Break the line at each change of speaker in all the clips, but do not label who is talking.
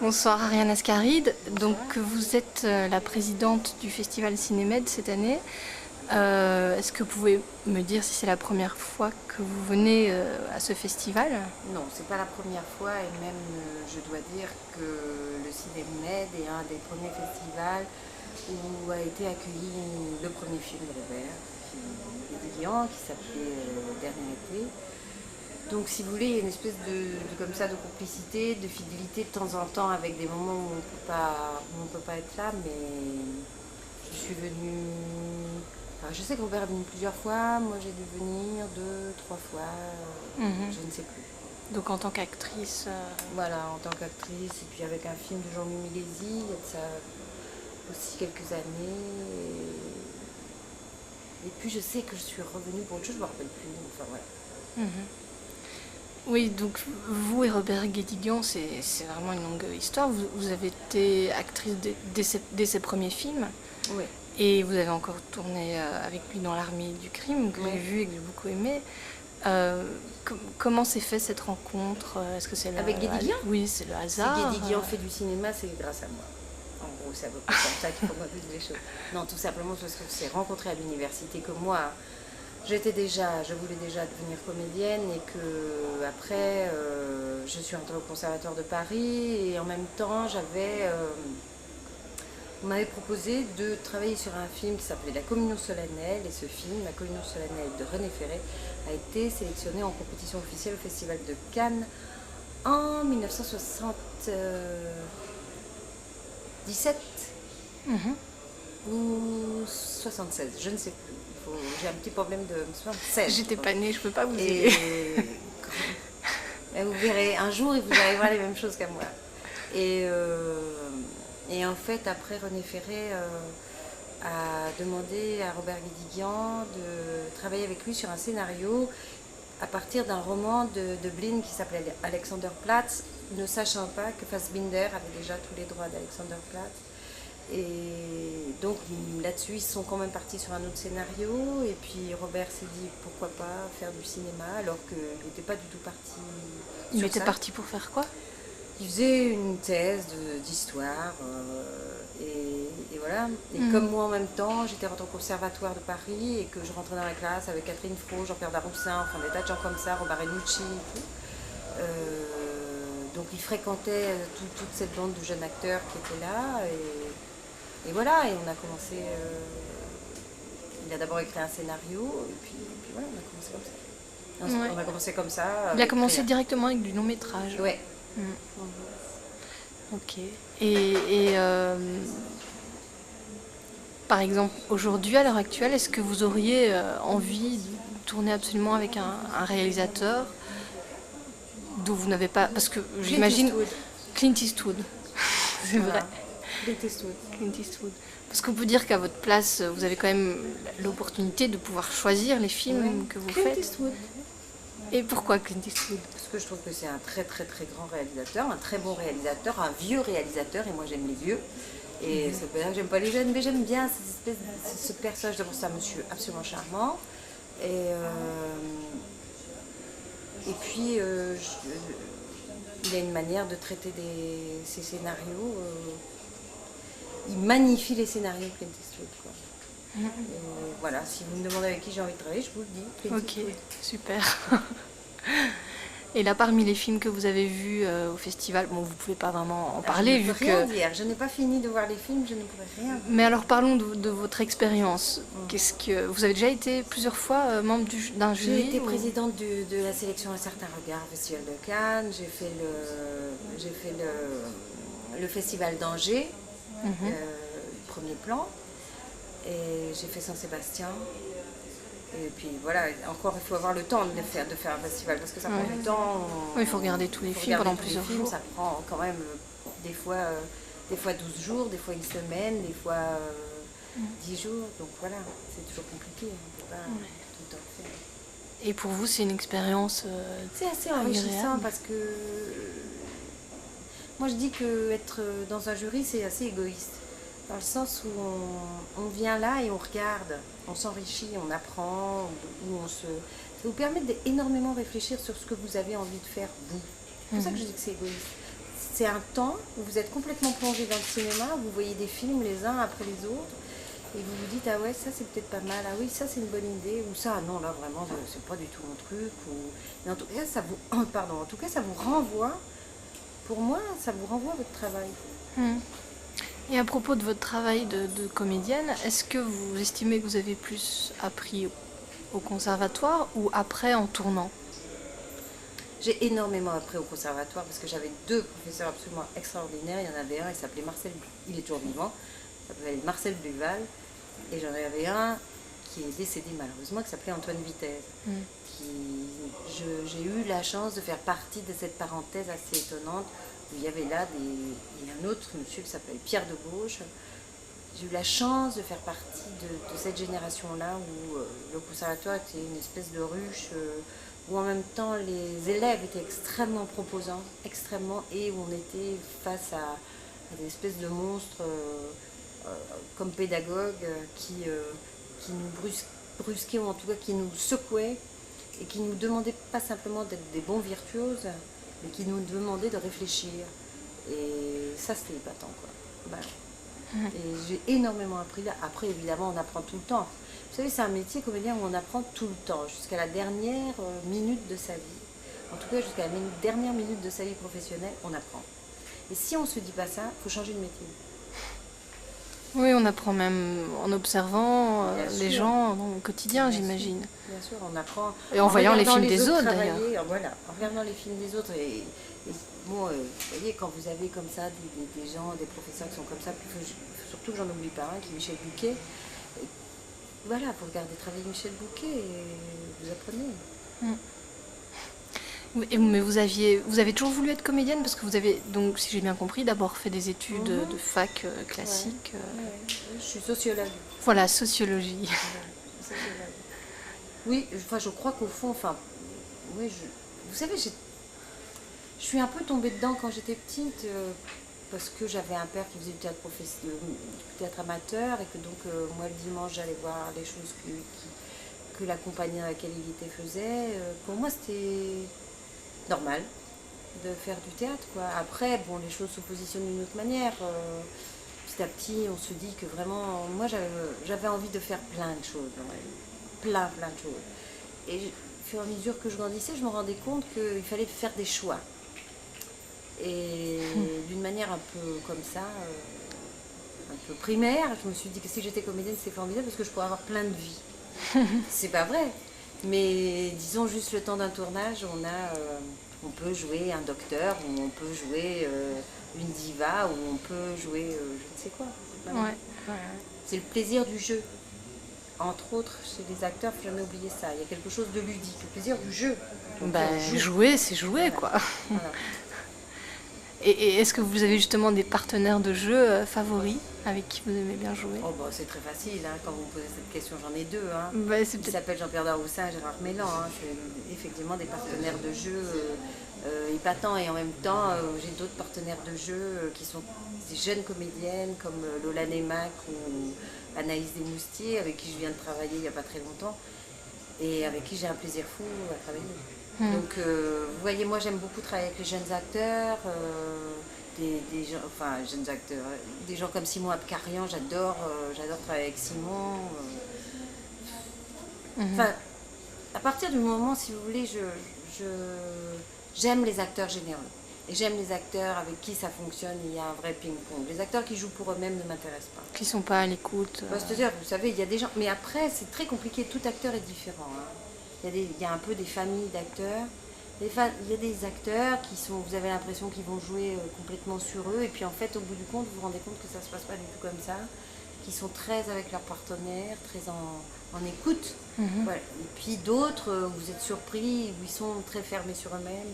Bonsoir Ariane Ascaride. Donc vous êtes la présidente du Festival Cinémed cette année. Est-ce que vous pouvez me dire si c'est la première fois que vous venez à ce festival?
Non, c'est pas la première fois et même je dois dire que le Cinémed est un des premiers festivals où a été accueilli le premier film de Robert, film qui s'appelait Dernier été. Donc si vous voulez, il y a une espèce comme ça de complicité, de fidélité de temps en temps avec des moments où on peut pas être là, mais je suis venue. Enfin, je sais que Robert est venu plusieurs fois, moi j'ai dû venir 2, 3 fois, je ne sais plus.
Donc en tant qu'actrice.
Voilà, en tant qu'actrice, et puis avec un film de Jean-Louis Milési, il y a de ça aussi quelques années. Et puis je sais que je suis revenue pour autre chose, je ne me rappelle plus. Enfin voilà.
Oui, donc vous et Robert Guédiguian, c'est vraiment une longue histoire. Vous avez été actrice dès ses premiers films.
Oui.
Et vous avez encore tourné avec lui dans l'Armée du crime, que j'ai vu et que j'ai beaucoup aimé. Comment s'est fait cette rencontre? Est-ce que c'est
avec Guédiguian?
Oui, c'est le hasard.
Si Guédiguian fait du cinéma, c'est grâce à moi. En gros, c'est à peu près comme ça qu'il faut voir les choses. Non, tout simplement parce qu'on s'est rencontrés à l'université, que moi, je voulais déjà devenir comédienne et que après, je suis entrée au Conservatoire de Paris et en même temps, on m'avait proposé de travailler sur un film qui s'appelait La Communion solennelle, et ce film, La Communion solennelle de René Ferré, a été sélectionné en compétition officielle au Festival de Cannes en 1977 ou 76, je ne sais plus. J'ai un petit problème de 76.
J'étais pas née, je peux pas vous aider.
Et vous verrez, un jour, vous allez voir les mêmes choses qu'à moi. Et en fait, après, René Ferré a demandé à Robert Guédiguian de travailler avec lui sur un scénario à partir d'un roman de Blin qui s'appelait Alexanderplatz, ne sachant pas que Fassbinder avait déjà tous les droits d'Alexanderplatz. Et donc là-dessus, ils sont quand même partis sur un autre scénario. Et puis Robert s'est dit pourquoi pas faire du cinéma alors qu'il n'était pas du tout parti.
Il était parti pour faire quoi?
Il faisait une thèse d'histoire. Et voilà. Et comme moi en même temps, j'étais rentrée au Conservatoire de Paris et que je rentrais dans la classe avec Catherine Fro, Jean-Pierre Daroussin, enfin des tas de gens comme ça, Robert Renucci et tout. Donc il fréquentait toute cette bande de jeunes acteurs qui étaient là. Et voilà, et on a commencé. Il a d'abord écrit un scénario, et puis voilà, on a commencé comme ça. On a commencé comme ça.
Il a commencé directement avec du long métrage.
Ouais.
Ok. Et par exemple, aujourd'hui, à l'heure actuelle, est-ce que vous auriez envie de tourner absolument avec un réalisateur d'où vous n'avez pas... Parce que j'imagine... Clint Eastwood. C'est vrai. Clint Eastwood. Parce qu'on peut dire qu'à votre place, vous avez quand même l'opportunité de pouvoir choisir les films que vous faites.
Clint Eastwood.
Et pourquoi Clint Eastwood?
Parce que je trouve que c'est un très très très grand réalisateur, un très bon réalisateur, un vieux réalisateur, et moi j'aime les vieux. Et c'est pas que j'aime pas les jeunes, mais j'aime bien ce personnage. D'abord, c'est un monsieur absolument charmant. Et puis, il a une manière de traiter ses scénarios. Il magnifie les scénarios Clint Eastwood, quoi. Et voilà, si vous me demandez avec qui j'ai envie de travailler, je vous le dis. Clint Eastwood.
Ok, super. Et là, parmi les films que vous avez vus au festival, bon, vous pouvez pas vraiment en parler
je ne
vu
peux rien
que...
dire. Je n'ai pas fini de voir les films, je ne pourrais rien dire.
Mais alors parlons de votre expérience. Qu'est-ce que vous avez déjà été plusieurs fois membre d'un jury?
J'ai été présidente de la sélection Un certain regard au Festival de Cannes. J'ai fait le festival d'Angers, premier plan, et j'ai fait Saint-Sébastien. Et puis voilà, encore il faut avoir le temps de faire un festival parce que ça prend du temps.
Oui, il faut regarder tous les films pendant plusieurs jours.
Ça prend quand même des fois 12 jours, des fois une semaine, des fois 10 jours. Donc voilà, c'est toujours compliqué, on ne peut pas tout le temps faire.
Et pour vous, c'est une expérience
c'est assez enrichissant parce que moi je dis qu'être dans un jury c'est assez égoïste. Dans le sens où on vient là et on regarde, on s'enrichit, on apprend, ça vous permet d'énormément réfléchir sur ce que vous avez envie de faire vous. C'est pour ça que je dis que c'est égoïste. c'est un temps où vous êtes complètement plongé dans le cinéma, vous voyez des films les uns après les autres, et vous vous dites, ah ouais, ça c'est peut-être pas mal, ah oui, ça c'est une bonne idée, ou ça, ah non, là vraiment, c'est pas du tout mon truc, mais en tout cas, ça vous, pardon, en tout cas, ça vous renvoie, pour moi, ça vous renvoie à votre travail.
Et à propos de votre travail de comédienne, est-ce que vous estimez que vous avez plus appris au conservatoire ou après en tournant?
J'ai énormément appris au conservatoire parce que j'avais 2 professeurs absolument extraordinaires. Il y en avait un, il s'appelait Marcel, il est toujours vivant, il s'appelait Marcel Duval. Et j'en avais un qui est décédé malheureusement, qui s'appelait Antoine Vitesse. J'ai eu la chance de faire partie de cette parenthèse assez étonnante où il y avait là un autre monsieur qui s'appelle Pierre de Gauche. J'ai eu la chance de faire partie de cette génération-là où le conservatoire était une espèce de ruche, où en même temps les élèves étaient extrêmement proposants, extrêmement, et où on était face à des espèces de monstres comme pédagogues qui nous brusquaient, ou en tout cas qui nous secouaient, et qui nous demandaient pas simplement d'être des bons virtuoses, mais qui nous demandaient de réfléchir. Et ça, c'était épatant, quoi. Voilà. Et j'ai énormément appris là. Après, évidemment, on apprend tout le temps. Vous savez, c'est un métier comédien où on apprend tout le temps, jusqu'à la dernière minute de sa vie. En tout cas, jusqu'à la dernière minute de sa vie professionnelle, on apprend. Et si on ne se dit pas ça, il faut changer de métier.
Oui, on apprend même en observant les gens au quotidien,
Bien
j'imagine.
Bien sûr, on apprend.
Et en voyant les films des autres, d'ailleurs.
Voilà, en regardant les films des autres. Et bon, vous voyez, quand vous avez comme ça des gens, des professeurs qui sont comme ça, surtout que j'en oublie pas un, qui est Michel Bouquet. Voilà, vous regardez travailler Michel Bouquet et vous apprenez.
Mais vous avez toujours voulu être comédienne parce que vous avez, donc, si j'ai bien compris, d'abord fait des études de fac classique.
Je suis sociologue.
Voilà, sociologie.
Sociologue. Oui, enfin, je crois qu'au fond, oui, vous savez, je suis un peu tombée dedans quand j'étais petite parce que j'avais un père qui faisait du théâtre amateur et que donc moi le dimanche j'allais voir les choses que la compagnie dans laquelle il était faisait. Pour moi, c'était normal de faire du théâtre, quoi. Après, bon, les choses se positionnent d'une autre manière. Petit à petit, on se dit que vraiment, moi, j'avais envie de faire plein de choses, plein de choses. Et au fur et à mesure que je grandissais, je me rendais compte qu'il fallait faire des choix. Et d'une manière un peu comme ça, un peu primaire, je me suis dit que si j'étais comédienne, c'est formidable parce que je pourrais avoir plein de vies. C'est pas vrai. Mais disons juste le temps d'un tournage, on peut jouer un docteur, ou on peut jouer une diva, ou on peut jouer je ne sais quoi. C'est le plaisir du jeu. Entre autres, chez les acteurs, il faut jamais oublier ça. Il y a quelque chose de ludique, le plaisir du jeu.
Jouer, c'est jouer, voilà. Quoi. Voilà. Et est-ce que vous avez justement des partenaires de jeu favoris avec qui vous aimez bien jouer?
C'est très facile, hein, quand vous me posez cette question, j'en ai 2. Hein.
Ils
s'appellent Jean-Pierre Daroussin et Gérard Mélan. Hein. C'est effectivement des partenaires de jeu épatants. Et en même temps, j'ai d'autres partenaires de jeu qui sont des jeunes comédiennes comme Lola Neymac ou Anaïs Desmoustiers, avec qui je viens de travailler il n'y a pas très longtemps. Et avec qui j'ai un plaisir fou à travailler. Donc, vous voyez, moi j'aime beaucoup travailler avec les jeunes acteurs, jeunes acteurs, des gens comme Simon Abkarian, j'adore travailler avec Simon. À partir du moment, si vous voulez, j'aime les acteurs généreux. Et j'aime les acteurs avec qui ça fonctionne, il y a un vrai ping-pong. Les acteurs qui jouent pour eux-mêmes ne m'intéressent pas.
Qui ne sont pas à l'écoute.
C'est-à-dire, vous savez, il y a des gens... Mais après, c'est très compliqué, tout acteur est différent. Hein. Il y a un peu des familles d'acteurs. Il y a des acteurs vous avez l'impression qu'ils vont jouer complètement sur eux. Et puis en fait, au bout du compte, vous vous rendez compte que ça ne se passe pas du tout comme ça. Qui sont très avec leurs partenaires, très en écoute. Voilà. Et puis d'autres, vous êtes surpris, où ils sont très fermés sur eux-mêmes.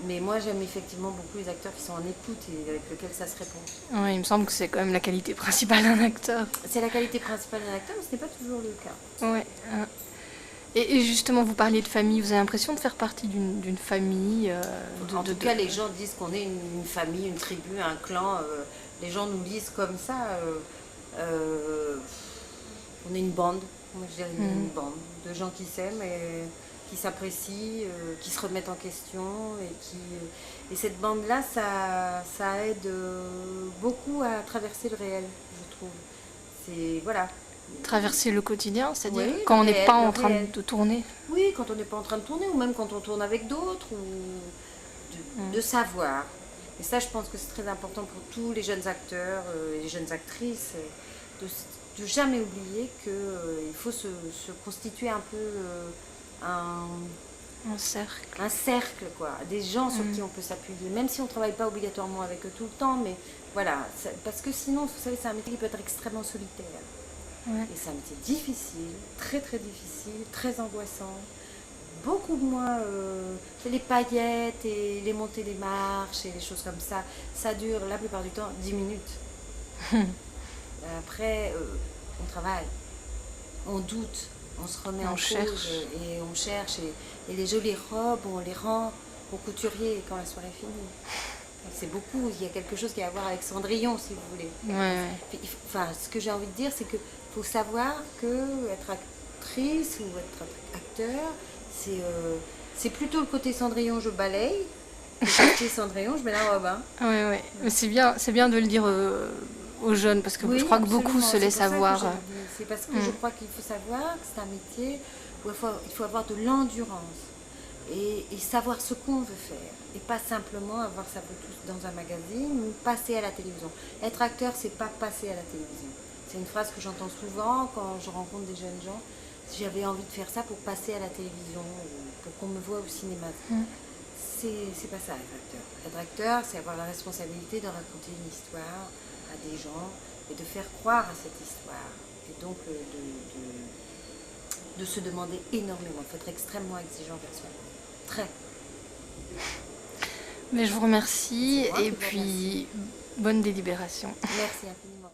Mais moi, j'aime effectivement beaucoup les acteurs qui sont en écoute et avec lesquels ça se répond.
Oui, il me semble que c'est quand même la qualité principale d'un acteur.
C'est la qualité principale d'un acteur, mais ce n'est pas toujours le cas.
Oui. Et justement, vous parliez de famille. Vous avez l'impression de faire partie d'une famille
En tout cas, les gens disent qu'on est une famille, une tribu, un clan. Les gens nous lisent comme ça. On est une bande. Moi, je dirais une bande de gens qui s'aiment. qui s'apprécient, qui se remettent en question et cette bande-là, ça aide beaucoup à traverser le réel, je trouve. C'est voilà.
Traverser le quotidien, c'est-à-dire
Oui,
quand on
le
n'est
réel,
pas
le
en train
réel.
de tourner.
Oui, quand on n'est pas en train de tourner ou même quand on tourne avec d'autres ou de savoir. Et ça, je pense que c'est très important pour tous les jeunes acteurs et les jeunes actrices de jamais oublier qu'il faut se constituer un peu
Un cercle.
un cercle, quoi, des gens sur qui on peut s'appuyer, même si on ne travaille pas obligatoirement avec eux tout le temps, mais voilà, parce que sinon, vous savez, c'est un métier qui peut être extrêmement solitaire.
Ouais.
Et c'est un métier difficile, très très difficile, très angoissant. Beaucoup moins les paillettes et les montées des marches et les choses comme ça dure la plupart du temps 10 minutes. Après, on travaille, on doute, on se remet
On
en
cherche.
cause et on cherche. Et les jolies robes, on les rend au couturier quand la soirée est finie. C'est beaucoup, il y a quelque chose qui a à voir avec Cendrillon, si vous voulez.
Ouais.
Enfin, ce que j'ai envie de dire, c'est qu'il faut savoir que être actrice ou être acteur, c'est plutôt le côté Cendrillon, je balaye, le côté Cendrillon, je mets la robe. Hein.
Ouais. Mais c'est bien de le dire aux jeunes, parce que
Oui,
je crois que beaucoup
absolument.
se laissent
C'est pour ça que
avoir.
je le dis. C'est parce que je crois qu'il faut savoir que c'est un métier où il faut avoir de l'endurance et savoir ce qu'on veut faire. Et pas simplement avoir sa photo dans un magazine ou passer à la télévision. Être acteur, c'est pas passer à la télévision. C'est une phrase que j'entends souvent quand je rencontre des jeunes gens. Si j'avais envie de faire ça pour passer à la télévision, ou pour qu'on me voit au cinéma. C'est pas ça, être acteur. Être acteur, c'est avoir la responsabilité de raconter une histoire à des gens et de faire croire à cette histoire. Et donc de se demander énormément. Il faut être extrêmement exigeant vers soi. Très.
Mais je vous remercie
C'est moi qui
et
vous
puis bonne délibération.
Merci infiniment.